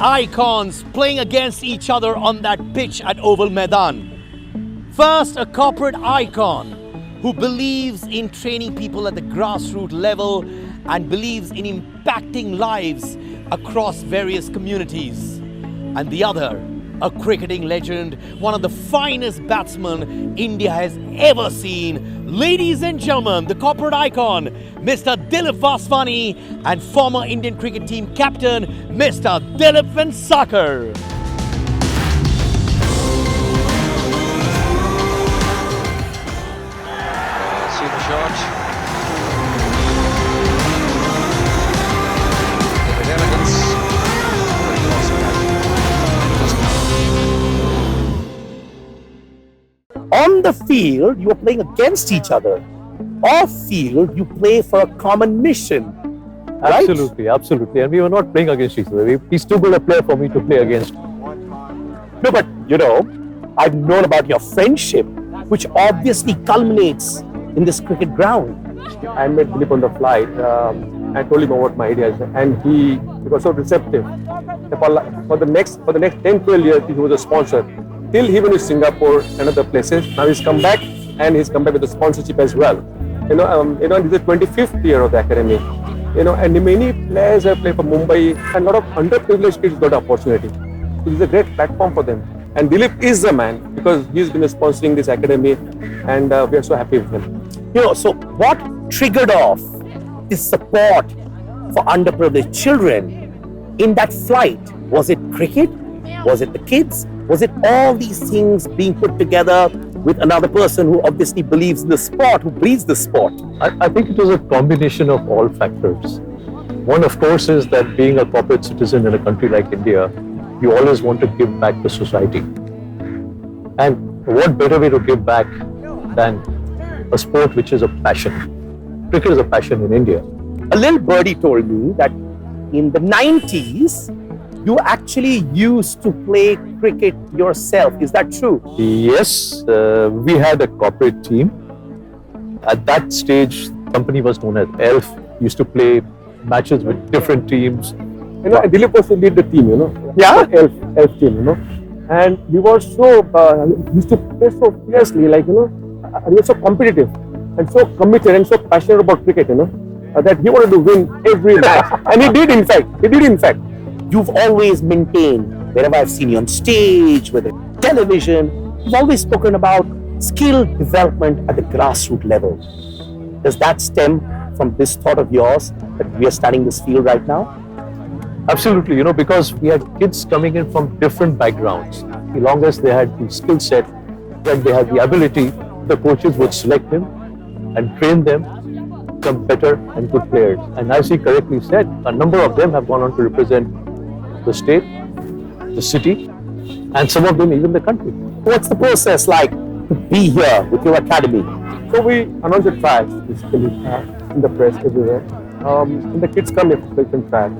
icons playing against each other on that pitch at Oval Maidan. First, a corporate icon who believes in training people at the grassroots level and believes in impacting lives across various communities. And the other, a cricketing legend, one of the finest batsmen India has ever seen. Ladies and gentlemen, the corporate icon, Mr. Dilip Vaswani, and former Indian cricket team captain, Mr. Dilip Vaswani. See the shot. With elegance. On the field, you are playing against each other. Off field, you play for a common mission. Right? Absolutely, absolutely. And we were not playing against each other. He's too good a player for me to play against. No, but I've known about your friendship, which obviously culminates in this cricket ground. I met Dilip on the flight. I told him about my ideas, and he was so receptive. For the next 10-12 years, he was a sponsor. Till he went to Singapore and other places. Now he's come back, and he's come back with the sponsorship as well. This is the 25th year of the academy. And many players have played for Mumbai, and a lot of underprivileged kids got opportunity. So this is a great platform for them. And Dilip is the man because he's been sponsoring this academy, and we are so happy with him. So what triggered off this support for underprivileged children in that flight? Was it cricket? Was it the kids? Was it all these things being put together with another person who obviously believes in the sport, who breathes the sport? I think it was a combination of all factors. One, of course, is that being a corporate citizen in a country like India, you always want to give back to society. And what better way to give back than a sport which is a passion? Cricket is a passion in India. A little birdie told me that in the 90s, you actually used to play cricket yourself. Is that true? Yes, we had a corporate team. At that stage, the company was known as ELF. Used to play matches with different teams. Dilip also lead the team, Yeah? ELF team, And we were so, used to play so fiercely, and we were so competitive and so committed and so passionate about cricket, that he wanted to win every match. And he did in fact. You've always maintained, wherever I've seen you on stage, whether television, you've always spoken about skill development at the grassroots level. Does that stem from this thought of yours that we are starting this field right now? Absolutely, because we had kids coming in from different backgrounds. As long as they had the skill set, that they had the ability, the coaches would select them and train them to become better and good players. And as he correctly said, a number of them have gone on to represent the state, the city, and some of them even the country. What's the process like to be here with your academy? So we announce the trials basically in the press everywhere. And the kids come here for selection trial.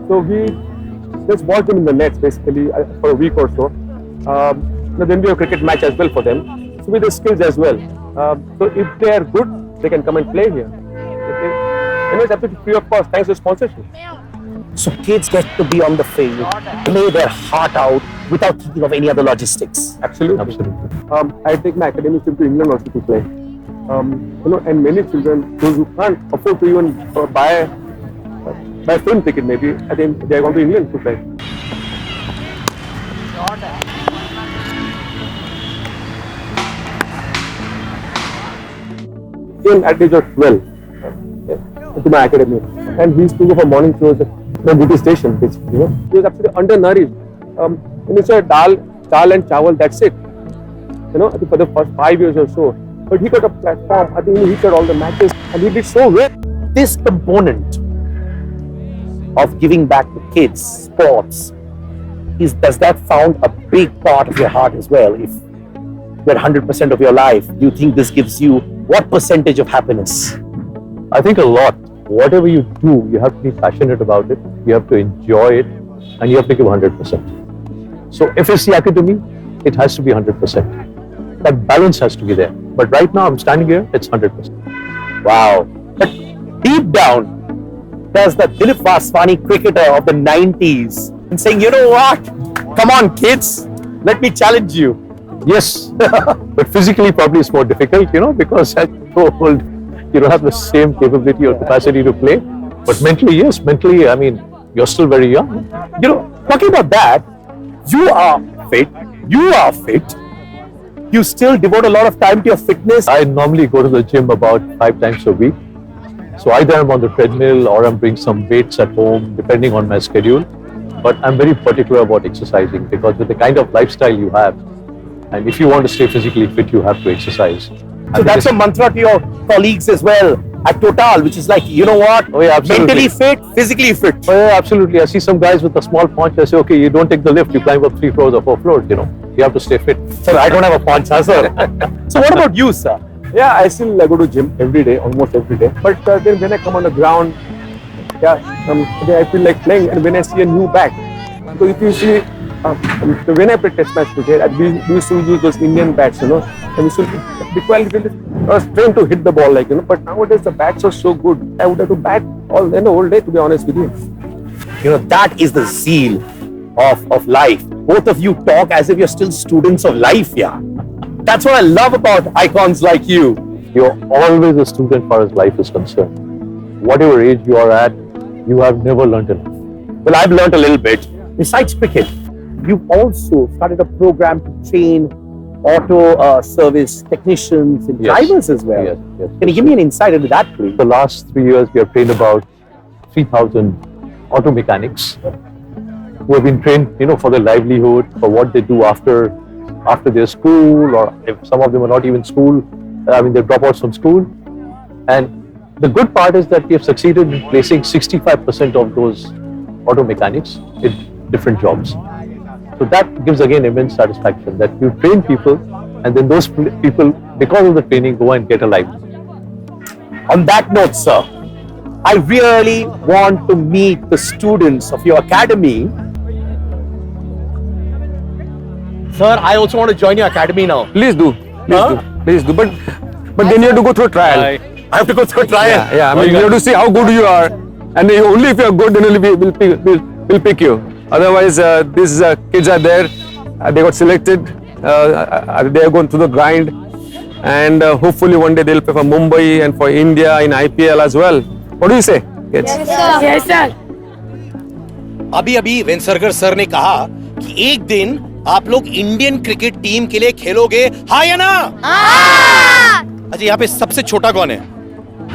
So we just watch them in the nets basically for a week or so. Then we have a cricket match as well for them. So with the skills as well. So if they are good, they can come and play here. Okay? It's absolutely free of cost thanks to sponsorship. So kids get to be on the field, play their heart out without thinking of any other logistics. Absolutely. I take my academy trip to England also to play. And many children, those who can't afford to even buy a film ticket maybe, I think they are going to England to play. Even at the age of 12, to my academy. And he used to go for morning shows at the duty station, basically. He was absolutely undernourished. And it's a dal and chawal, that's it. I think for the first 5 years or so. But he got a platform. I think he hit all the matches and he did so well. This component of giving back to kids, sports, does that found a big part of your heart as well? If you're 100% of your life, do you think this gives you what percentage of happiness? I think a lot. Whatever you do, you have to be passionate about it, you have to enjoy it, and you have to give 100%. So if it's the academy, it has to be 100%. That balance has to be there. But right now, I'm standing here, it's 100%. Wow. But deep down, does the Dilip Vaswani cricketer of the 90s and saying, you know what? Come on, kids, let me challenge you. Yes, but physically probably it's more difficult, because as you grow old, you don't have the same capability or capacity to play. But mentally, yes, I mean, you're still very young. Talking about that, you are fit. You still devote a lot of time to your fitness. I normally go to the gym about 5 times a week. So either I'm on the treadmill or I'm doing some weights at home, depending on my schedule. But I'm very particular about exercising because with the kind of lifestyle you have, and if you want to stay physically fit, you have to exercise. So that's a mantra to your colleagues as well at Total, which is like, you know what? Oh, yeah, absolutely. Mentally fit, physically fit. Oh, yeah, absolutely. I see some guys with a small paunch. I say, okay, you don't take the lift, you climb up 3 floors or 4 floors, You have to stay fit. Sir, I don't have a paunch, sir. So what about you, sir? Yeah, I still go to gym every day, almost every day. But then when I come on the ground, then I feel like playing. And when I see a new bat, so if you see, when I play test match cricket, we used to use those Indian bats, And we used to be I was trained to hit the ball, But nowadays the bats are so good. I would have to bat all day, to be honest with you. That is the zeal of life. Both of you talk as if you're still students of life, yeah. That's what I love about icons like you. You're always a student as far as life is concerned. Whatever age you are at, you have never learned enough. Well, I've learned a little bit. Besides cricket, you've also started a program to train auto service technicians and drivers as well. Yes. Can you give me an insight into that, please? The last 3 years, we have trained about 3,000 auto mechanics who have been trained, for their livelihood, for what they do after their school, or if some of them are not even school, they drop out from school. And the good part is that we have succeeded in placing 65% of those auto mechanics in different jobs. So that gives again immense satisfaction that you train people and then those people, because of the training, go and get a livelihood. On that note, sir, I really want to meet the students of your academy. Sir, I also want to join your academy now. Please do. Please do. But then you have to go through a trial. I have to go through a trial. Yeah. You have to see how good you are, and only if you are good, then we'll pick you. Otherwise, these kids are there. They got selected. They are going through the grind, and hopefully one day they'll play for Mumbai and for India in IPL as well. What do you say? Yes, sir. अभी वेंसरकर sir ने कहा कि एक दिन आप लोग Indian cricket team के लिए खेलोगे, हाँ या ना? हाँ। अच्छा, यहाँ पे सबसे छोटा कौन है?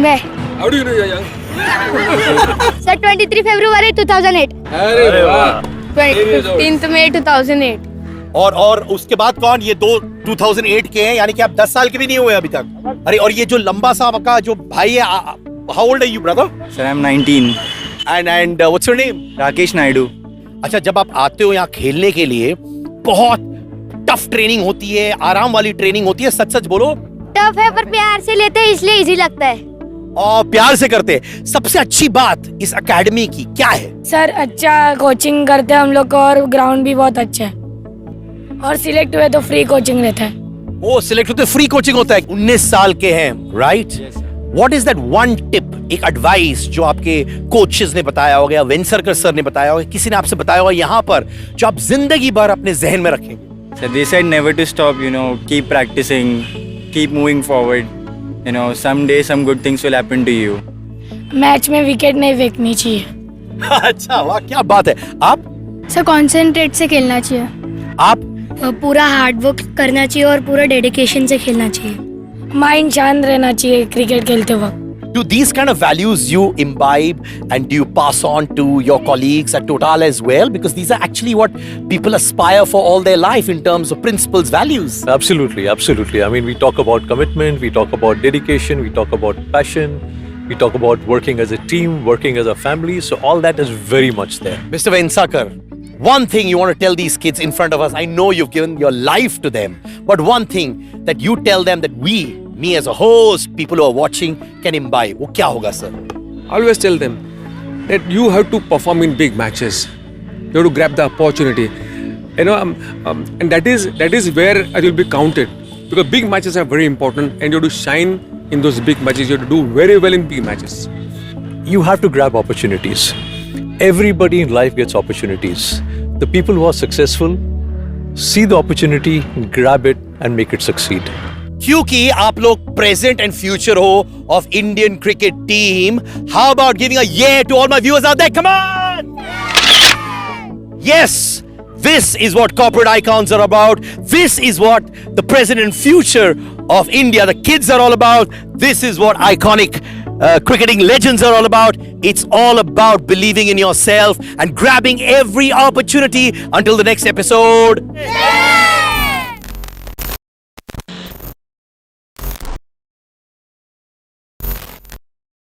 मैं। How do you know you're young? Sir 23 फरवरी 2008। अरे वाह। 15 मई 2008। और उसके बाद कौन? ये 2008 के हैं, यानी कि आप 10 साल के भी नहीं हुए अभी तक। अरे, और ये जो लंबा सा आपका जो भाई है, how old are you, brother? Sir, I'm 19. And what's your name? Rakesh Naidu. अच्छा, जब आप आते हो यहाँ खेलने के लिए, बहुत टफ ट्रेनिंग होती है, आराम वाली ट्रेनिंग होती है, सच बोलो। टफ है पर प्यार से लेते हैं इसलिए इजी लगता है। और प्यार से करते हैं। सबसे अच्छी बात इस एकेडमी की क्या है? सर, अच्छा कोचिंग करते हैं हम लोग को और ग्राउंड भी बहुत अच्छा है, और सिलेक्ट हुए तो फ्री कोचिंग रहता है। वो सिलेक्ट होते फ्री कोचिंग होता है। 19 साल के हैं, right? What is that one tip, एक एडवाइस जो आपके कोचेस ने बताया होगा या वेंसरकर सर ने बताया होगा, किसी ने आपसे बताया होगा यहाँ पर, जो आप जिंदगी भर अपने जहन में रखेंगे? So they said never to stop, keep practicing, keep moving forward. Someday some good things will happen to you. Match में विकेट नहीं फेंकनी चाहिए। अच्छा, वाह, क्या बात है। आप? सर, कंसंट्रेट से खेलना चाहिए। आप? पूरा हार्ड वर्क करना चाहिए और पूरा डेडिकेशन से खेलना चाहिए। माइंड शांत रहना चाहिए क्रिकेट खेलते वक्त। Do these kind of values you imbibe and do you pass on to your colleagues at Total as well? Because these are actually what people aspire for all their life in terms of principles, values. Absolutely. We talk about commitment, we talk about dedication, we talk about passion, we talk about working as a team, working as a family. So all that is very much there. Mr. Vensakar, one thing you want to tell these kids in front of us, I know you've given your life to them, but one thing that you tell them that me as a host, people who are watching can imbibe, वो क्या होगा sir? Always tell them that you have to perform in big matches. You have to grab the opportunity. And that is where I will be counted, because big matches are very important, and you have to shine in those big matches. You have to do very well in big matches. You have to grab opportunities. everybody in life gets opportunities. The people who are successful see the opportunity, grab it, and make it succeed. क्योंकि आप लोग present and future हो of Indian cricket team, how about giving a yeah to all my viewers out there? Come on! Yes, this is what corporate icons are about. This is what the present and future of India, the kids, are all about. This is what iconic cricketing legends are all about. It's all about believing in yourself and grabbing every opportunity. Until the next episode.